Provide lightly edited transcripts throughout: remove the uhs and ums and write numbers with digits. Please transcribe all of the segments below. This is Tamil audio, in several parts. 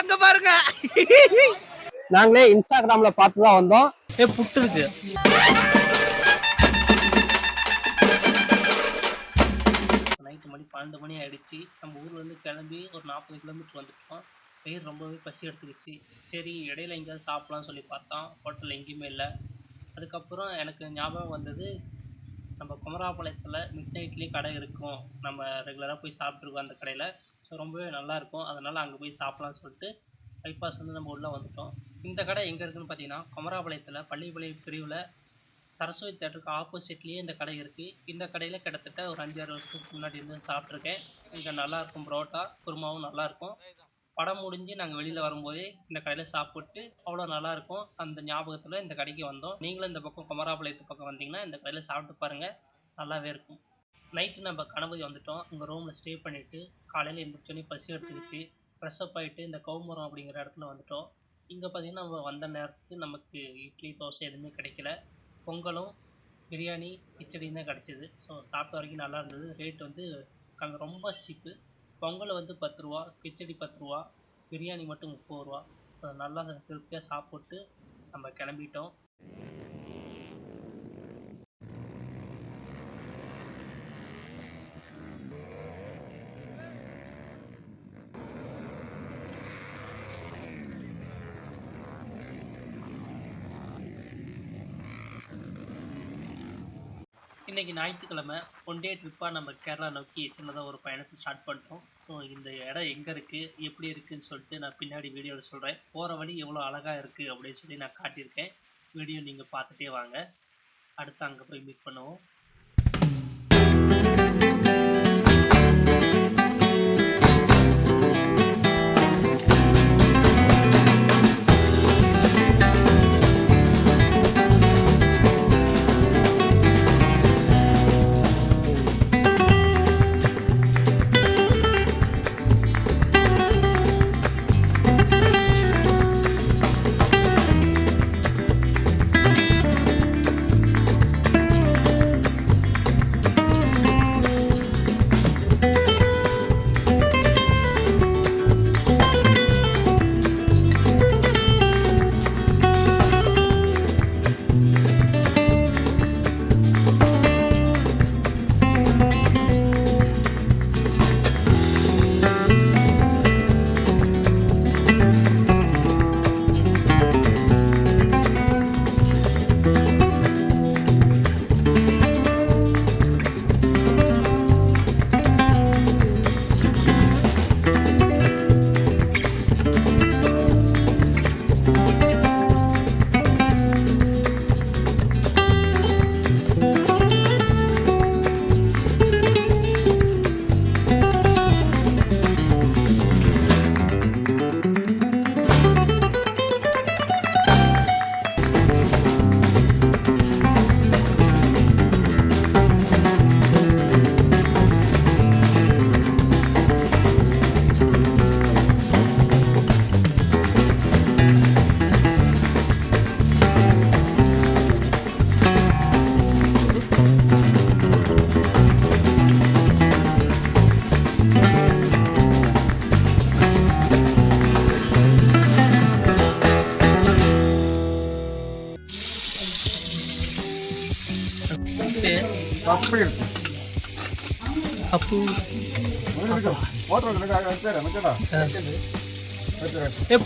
அங்க பாருங்க. நாங்களே இன்ஸ்டாகிராம்ல பார்த்துதான் வந்தோம். புட்டு இருக்கு. நைட்டு மணி 12 மணி ஆயிடுச்சு. நம்ம ஊர்ல இருந்து கிளம்பி ஒரு 40 கிலோமீட்டர் வந்துட்டோம். வெயில் ரொம்பவே பசி எடுத்துக்கிச்சு. சரி இடையில எங்கேயாவது சாப்பிடலாம்னு சொல்லி பார்த்தோம். ஹோட்டல் எங்கேயுமே இல்லை. அதுக்கப்புறம் எனக்கு ஞாபகம் வந்தது, நம்ம குமராபாளையத்தில் மிட் நைட்லேயும் கடை இருக்கும். நம்ம ரெகுலராக போய் சாப்பிட்ருக்கோம் அந்த கடையில். ஸோ ரொம்பவே நல்லாயிருக்கும். அதனால் அங்கே போய் சாப்பிட்லான்னு சொல்லிட்டு பைபாஸ் வந்து நம்ம உள்ளே வந்துட்டோம். இந்த கடை எங்கே இருக்குதுன்னு பார்த்தீங்கன்னா, குமராபாளையத்தில் பள்ளிப்பாளையம் பிரிவில் சரஸ்வதி தேட்டருக்கு ஆப்போசிட்லேயே இந்த கடை இருக்குது. இந்த கடையில் கிட்டத்தட்ட ஒரு 5-6 வருஷத்துக்கு முன்னாடி இருந்து சாப்பிட்ருக்கேன். இங்கே நல்லாயிருக்கும். பரோட்டா குருமாவும் நல்லாயிருக்கும். படம் முடிஞ்சு நாங்கள் வெளியில் வரும்போதே இந்த கடையில் சாப்பிட்டு அவ்வளோ நல்லாயிருக்கும். அந்த ஞாபகத்தில் இந்த கடைக்கு வந்தோம். நீங்களும் இந்த பக்கம் குமராபாளையத்து பக்கம் வந்தீங்கன்னா இந்த கடையில் சாப்பிட்டு பாருங்கள், நல்லாவே இருக்கும். நைட்டு நம்ம கணபதி வந்துட்டோம். உங்கள் ரூமில் ஸ்டே பண்ணிவிட்டு காலையில் எந்திரிச்சோன்னே பசி எடுத்துக்கிட்டு ஃப்ரெஷ்அப் ஆகிட்டு இந்த கவுமரம் அப்படிங்கிற இடத்துல வந்துட்டோம். இங்கே பார்த்திங்கன்னா நம்ம வந்த நேரத்துக்கு நமக்கு இட்லி தோசை எதுவுமே கிடைக்கல. பொங்கலும் பிரியாணி கிச்சடியும் தான் கிடச்சிது. ஸோ சாப்பிட்ட வரைக்கும் நல்லா இருந்தது. ரேட் வந்து ரொம்ப சீப்பு. பொங்கல் வந்து 10 ரூபா, கிச்சடி 10 ரூபா, பிரியாணி மட்டும் 30 ரூபா. நல்லா திருப்தியாக சாப்பிட்டு நம்ம கிளம்பிட்டோம். இன்றைக்கி ஞாயிற்றுக்கிழமை ஒன் டே ட்ரிப்பாக நம்ம கேரளா நோக்கி சின்னதாக ஒரு பயணத்தை ஸ்டார்ட் பண்ணிட்டோம். ஸோ இந்த இடம் எங்கே இருக்குது, எப்படி இருக்குதுன்னு சொல்லிட்டு நான் பின்னாடி வீடியோவில் சொல்கிறேன். போகிற வழி எவ்வளோ அழகாக இருக்குது அப்படின்னு சொல்லி நான் காட்டியிருக்கேன். வீடியோ நீங்கள் பார்த்துட்டே வாங்க. அடுத்து அங்கே போய் மீட் பண்ணுவோம்.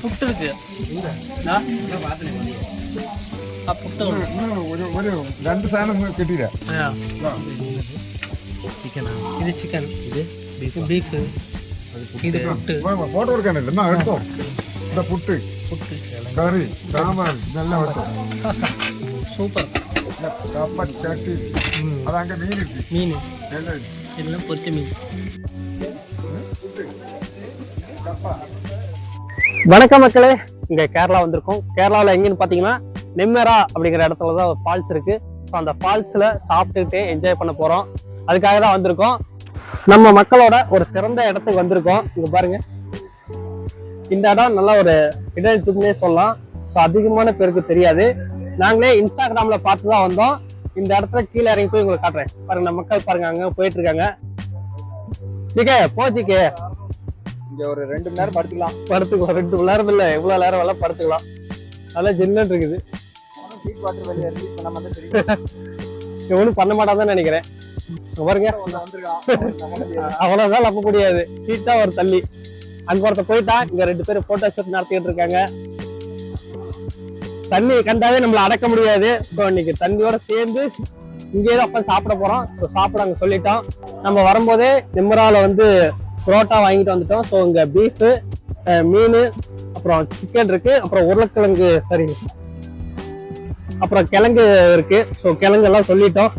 புட்டு இருக்கு. രണ്ട് സാധനം കിട്ടിയില്ല. ഇത് ചിക്കൻ, ഇത് ബീഫ്, ഇത് പുട്ട്. ഫോട്ടോ കൊടുക്കാനല്ലേ എന്നാ എടുത്തോ. ഇതാ പുട്ട്, കറി, സാമ്പാർ ഇതെല്ലാം എടുത്തോ. സൂപ്പർ. കപ്പ ചട്ടി, അതങ്ങ് മീൻ കിട്ടി. മീൻ എല്ലാം പൊരിച്ച മീൻ. வணக்கம் மக்களே, இங்க கேரளா வந்திருக்கோம். கேரளாவில் எங்கன்னு பார்த்தீங்கன்னா நெம்மேரா அப்படிங்கிற இடத்துல தான் ஒரு ஃபால்ஸ் இருக்கு. ஸோ அந்த ஃபால்ஸில் சாப்பிட்டுக்கிட்டே என்ஜாய் பண்ண போகிறோம். அதுக்காக தான் வந்திருக்கோம். நம்ம மக்களோட ஒரு சிறந்த இடத்துக்கு வந்திருக்கோம். இங்க பாருங்க, இந்த இடம் நல்ல ஒரு இடத்துக்குன்னே சொல்லலாம். ஸோ அதிகமான பேருக்கு தெரியாது. நாங்களே இன்ஸ்டாகிராம்ல பார்த்து தான் வந்தோம். இந்த இடத்துல கீழே இறங்கி போய் உங்களுக்கு காட்டுறேன். பாருங்க, நம்ம மக்கள் பாருங்க அங்க போயிட்டு இருக்காங்க. ஜிகே போ ஜிகே. இங்க ஒரு 2 மணி நேரம் படுத்துக்கலாம். 2 மணி நேரம் இல்ல, எவ்வளவு நேரம் வேலை படுத்துக்கலாம். நல்லா ஜில்லுன்னு இருக்குது. ஹீட் வாட்டர் வெளியே ரிலீஸ் பண்ணாம தான் தெரியும். எவனும் பண்ண மாட்டான்னு நினைக்கிறேன். பாருங்க அவ்வளவுதான் நம்ப முடியாது. ஹீட்டா ஒரு தள்ளி அங்க ஒருத்த போயிட்டா. இங்க 2 பேரும் போட்டோ ஷூட் நடத்திட்டு இருக்காங்க. தண்ணி கண்டாவே நம்மள அடக்க முடியாது. ஸோ இன்னைக்கு தண்ணியோட சேர்ந்து இங்கேயே அப்ப சாப்பிட போறோம். ஸோ சாப்பிட அங்க சொல்லிட்டோம். நம்ம வரும்போதே நிம்மரால வந்து புரோட்டா வாங்கிட்டு வந்துட்டோம். ஸோ இங்க பீஃப், மீன், அப்புறம் சிக்கன் இருக்கு, அப்புறம் உருளைக்கிழங்கு, சரி அப்புறம் கிழங்கு இருக்கு. ஸோ கிழங்கு எல்லாம் சொல்லிட்டோம்.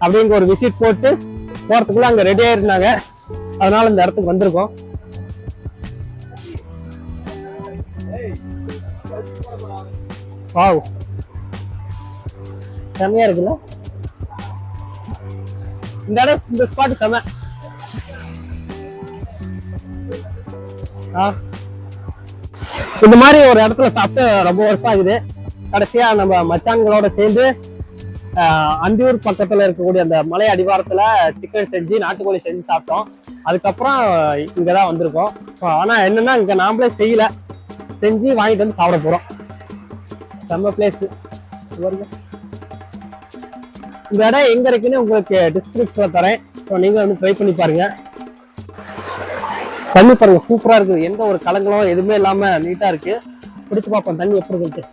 அப்படிங்க ஒரு விசிட் போட்டு போறதுக்குள்ள அங்க ரெடி ஆயிருந்தாங்க. அதனால இந்த இடத்துக்கு வந்திருக்கோம். வாவ், செம்மையா இருக்குல்ல இந்த இடம், இந்த ஸ்பாட் செம. இந்த மாதிரி ஒரு இடத்துல சாப்பிட்டு ரொம்ப வருஷம் ஆகுது. கடைசியா நம்ம மச்சான்களோட சேர்ந்து அந்தியூர் பக்கத்துல இருக்கக்கூடிய அந்த மலை அடிவாரத்துல சிக்கன் செஞ்சு, நாட்டுக்கோழி செஞ்சு சாப்பிட்டோம். அதுக்கப்புறம் இங்கதான் வந்திருக்கோம். ஆனா என்னன்னா இங்க நாமளே செய்யல, செஞ்சு வாங்கிட்டு வந்து சாப்பிட போறோம். செம்ம பிளேஸ். இந்த இடம் எங்க இருக்குன்னு உங்களுக்கு டிஸ்கிரிப்ஷன்ல தரேன். நீங்க வந்து ட்ரை பண்ணி பாருங்க. தண்ணி பாருங்க, சூப்பரா இருக்கு. எந்த ஒரு கலங்களும் எதுவுமே இல்லாம நீட்டா இருக்கு. பிடிச்சு பார்ப்போம் தண்ணி எப்படி இருக்கு.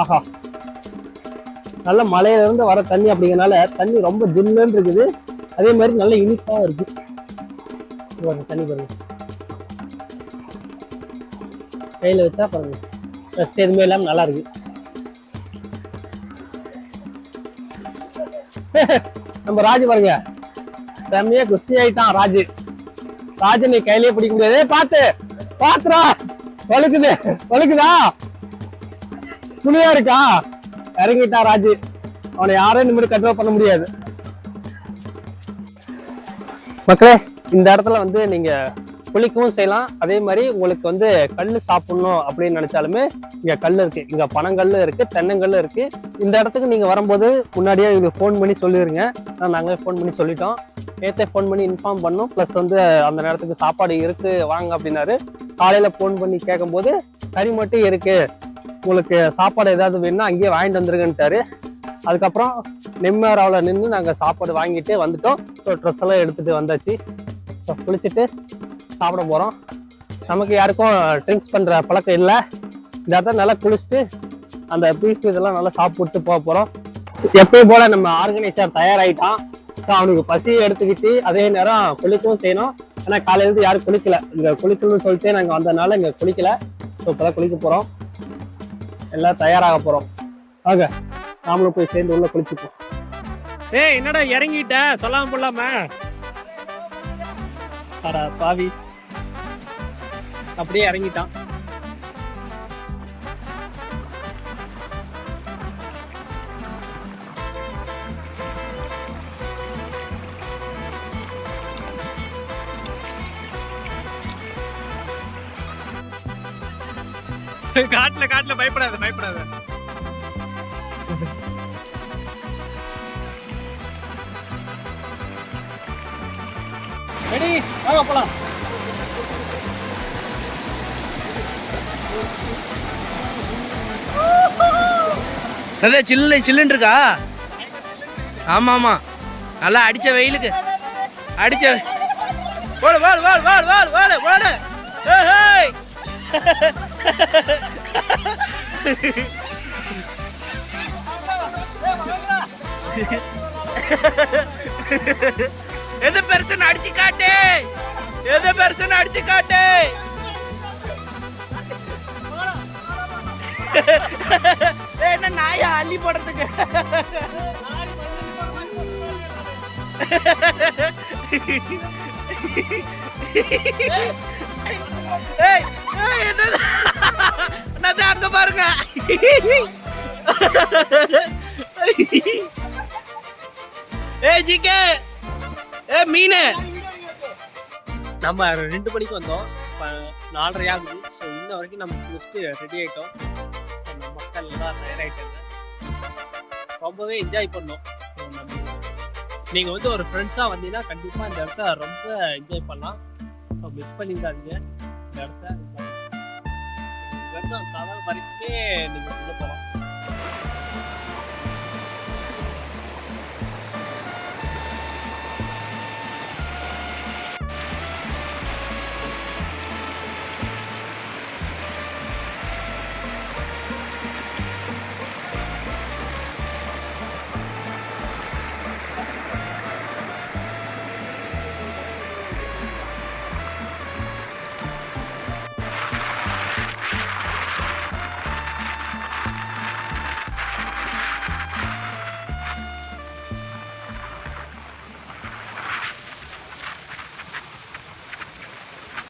ஆஹா, நல்ல மலையில இருந்து வர தண்ணி அப்படிங்கறனால தண்ணி ரொம்ப ஜில்லுன்னு இருக்குது. அதே மாதிரி நல்ல இனிப்பா இருக்கு. தண்ணி பாருங்க, கையில வச்சா பாருங்க, டஸ்ட் எதுவுமே இல்லாம நல்லா இருக்கு. நம்ம ராஜு பாருங்க, செம்மையா குஷி ஆயிட்டான். ராஜு நீ கையிலேயே பிடிக்க முடியாது. பாத்து பாத்துரா, வழுக்குதா, துணியா இருக்கா. இறங்கிட்டான் ராஜு. அவனை யாரும் நிமிடம் கண்ட்ரோல் பண்ண முடியாது. மக்களே, இந்த இடத்துல வந்து நீங்க குளிக்கவும் செய்யலாம். அதே மாதிரி உங்களுக்கு வந்து கல்லு சாப்பிடணும் அப்படின்னு நினைச்சாலுமே இங்க கல் இருக்கு. இங்க பனங்கல்லு இருக்கு, தென்னங்கல்லு இருக்கு. இந்த இடத்துக்கு நீங்க வரும்போது முன்னாடியே இது ஃபோன் பண்ணி சொல்லிருங்க. நாங்களே ஃபோன் பண்ணி சொல்லிட்டோம். நேற்றே ஃபோன் பண்ணி இன்ஃபார்ம் பண்ணோம். ப்ளஸ் வந்து அந்த நேரத்துக்கு சாப்பாடு இருக்கு வாங்க அப்படின்னாரு. காலையில ஃபோன் பண்ணி கேட்கும்போது கறி மட்டும் இருக்கு, உங்களுக்கு சாப்பாடு ஏதாவது வேணும்னா அங்கேயே வாங்கிட்டு வந்துருங்கன்ட்டாரு. அதுக்கப்புறம் நெம்மராவில் நின்று நாங்கள் சாப்பாடு வாங்கிட்டு வந்துட்டோம். ஸோ ட்ரெஸ் எல்லாம் எடுத்துட்டு வந்தாச்சு. ஸோ குளிச்சுட்டு சாப்பிட போகிறோம். நமக்கு யாருக்கும் ட்ரிங்க்ஸ் பண்ணுற பழக்கம் இல்லை. இந்த இடத்துல நல்லா குளிச்சுட்டு அந்த பீஃப் இதெல்லாம் நல்லா சாப்பிட்டு போக போகிறோம். எப்பயும் போல நம்ம ஆர்கனைசர் தயாராகிட்டான். ஸோ அவனுக்கு பசி எடுத்துக்கிட்டு அதே நேரம் குளிக்கவும் செய்யணும். ஏன்னா காலையிலேருந்து யாரும் குளிக்கல. இங்கே குளிக்கணும்னு சொல்லிட்டு நாங்கள் வந்ததுனால இங்கே குளிக்கல. ஸோ இப்போதான் குளிக்க போகிறோம். எல்லாம் தயாராக போகிறோம். வாங்க நாமளும் போய் சேர்ந்து உள்ள குளிச்சுப்போம். ஏய், என்னடா இறங்கிட்ட சொல்லாம போடலாம? பாவி, அப்படியே இறங்கிட்டான். காட்டுல பயப்படாத. ரெடி, வாங்க போலாம். சில்லுன்னு இருக்கா? ஆமா, நல்லா அடிச்ச வெயிலுக்கு அடிச்ச வாடு. எது பெருசுன்னு அடிச்சு காட்டு. என்ன நாயா அள்ளி போடுறதுக்கு? என்னது அங்க பாருங்க. ஜிகே மீன் நம்ம 2 மணிக்கு வந்தோம். 4:30 ஆகுது. ஸோ இன்ன வரைக்கும் நம்ம குளிச்சுட்டு ரெடி ஆகிட்டோம். நம்ம மக்கள் எல்லாம் தயாராகிட்டாங்க. ரொம்பவே என்ஜாய் பண்ணோம். நம்ம நீங்க வந்து ஒரு ஃப்ரெண்ட்ஸா வந்தீங்கன்னா கண்டிப்பா இந்த இடத்த ரொம்ப என்ஜாய் பண்ணலாம். ஸோ மிஸ் பண்ணிடாதீங்க இந்த இடத்த. இங்க இருந்து அந்த கடல் வரைக்குமே நீங்க உள்ள போகலாம்.